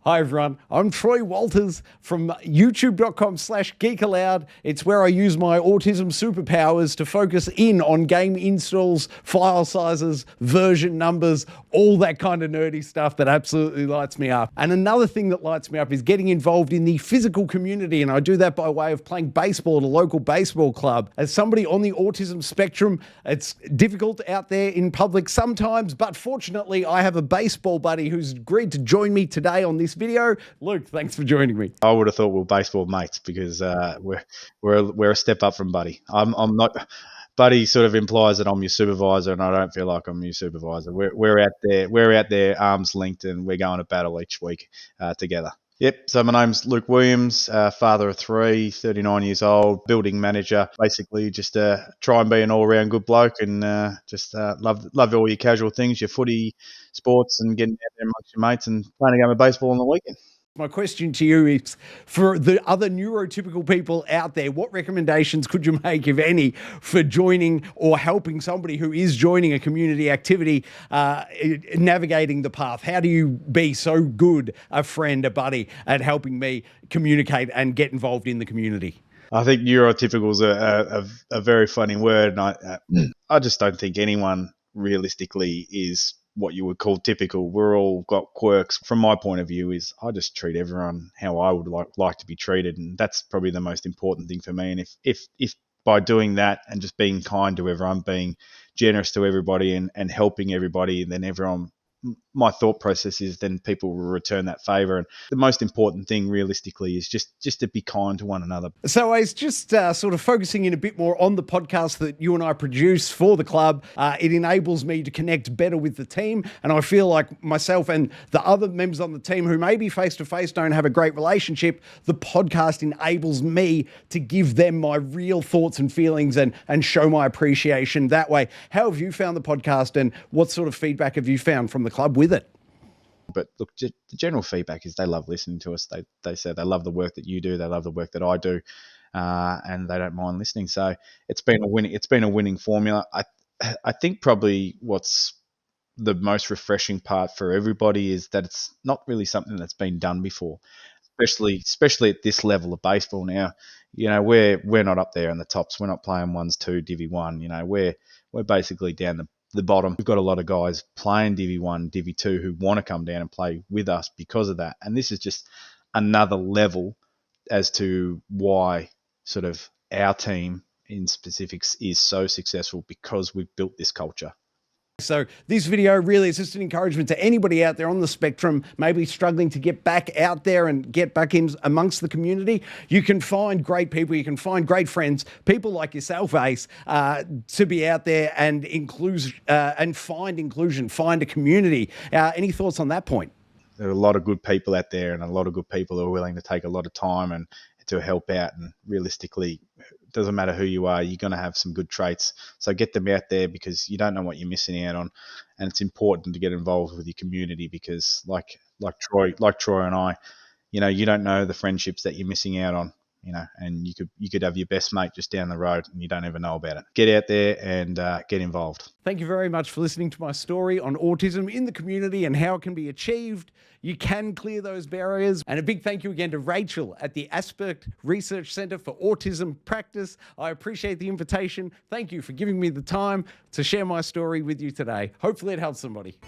Hi everyone, I'm Troy Walters from youtube.com/geekaloud. It's where I use my autism superpowers to focus in on game installs, file sizes, version numbers, all that kind of nerdy stuff that absolutely lights me up. And another thing that lights me up is getting involved in the physical community, and I do that by way of playing baseball at a local baseball club. As somebody on the autism spectrum, it's difficult out there in public sometimes, but fortunately I have a baseball buddy who's agreed to join me today on this video. Luke, thanks for joining me. I would have thought we were baseball mates because we're a step up from Buddy. I'm not. Buddy sort of implies that I'm your supervisor, and I don't feel like I'm your supervisor. We're out there arms linked, and we're going to battle each week together. Yep. So my name's Luke Williams, father of three, 39 years old, building manager. Basically, just try and be an all-round good bloke, and love all your casual things, your footy, sports, and getting out there amongst your mates and playing a game of baseball on the weekend. My question to you is, for the other neurotypical people out there, what recommendations could you make, if any, for joining or helping somebody who is joining a community activity, navigating the path? How do you be so good a friend, a buddy, at helping me communicate and get involved in the community? I think neurotypical is a very funny word, and I just don't think anyone realistically is what you would call typical. We're all got quirks. From my point of view, is I just treat everyone how I would like to be treated, and that's probably the most important thing for me. And if by doing that and just being kind to everyone, being generous to everybody, and helping everybody, and then everyone, my thought process is then people will return that favor. And the most important thing realistically is just to be kind to one another. So I was just sort of focusing in a bit more on the podcast that you and I produce for the club. It enables me to connect better with the team, and I feel like myself and the other members on the team who maybe face-to-face don't have a great relationship, the podcast enables me to give them my real thoughts and feelings and show my appreciation that way. How have you found the podcast, and what sort of feedback have you found from the club with it? But look, the general feedback is they love listening to us. They say they love the work that you do, they love the work that I do, and they don't mind listening. So it's been a winning formula. I think probably what's the most refreshing part for everybody is that it's not really something that's been done before, especially at this level of baseball now. You know, we're not up there in the tops. We're not playing 1s, 2, Divi 1. You know, we're basically down the bottom. We've got a lot of guys playing Divi 1, Divi 2 who want to come down and play with us because of that. And this is just another level as to why sort of our team in specifics is so successful, because we've built this culture. So this video really is just an encouragement to anybody out there on the spectrum, maybe struggling to get back out there and get back in amongst the community. You can find great people, you can find great friends, people like yourself, Ace, to be out there and find inclusion, find a community. Any thoughts on that point? There are a lot of good people out there, and a lot of good people who are willing to take a lot of time and to help out. And realistically, it doesn't matter who you are, you're going to have some good traits. So get them out there, because you don't know what you're missing out on. And it's important to get involved with your community, because like Troy and I, you know, you don't know the friendships that you're missing out on, you know, and you could have your best mate just down the road and you don't even know about it. Get out there and get involved. Thank you very much for listening to my story on autism in the community and how it can be achieved. You can clear those barriers. And a big thank you again to Rachel at the Aspect Research Centre for Autism Practice. I appreciate the invitation. Thank you for giving me the time to share my story with you today. Hopefully it helps somebody.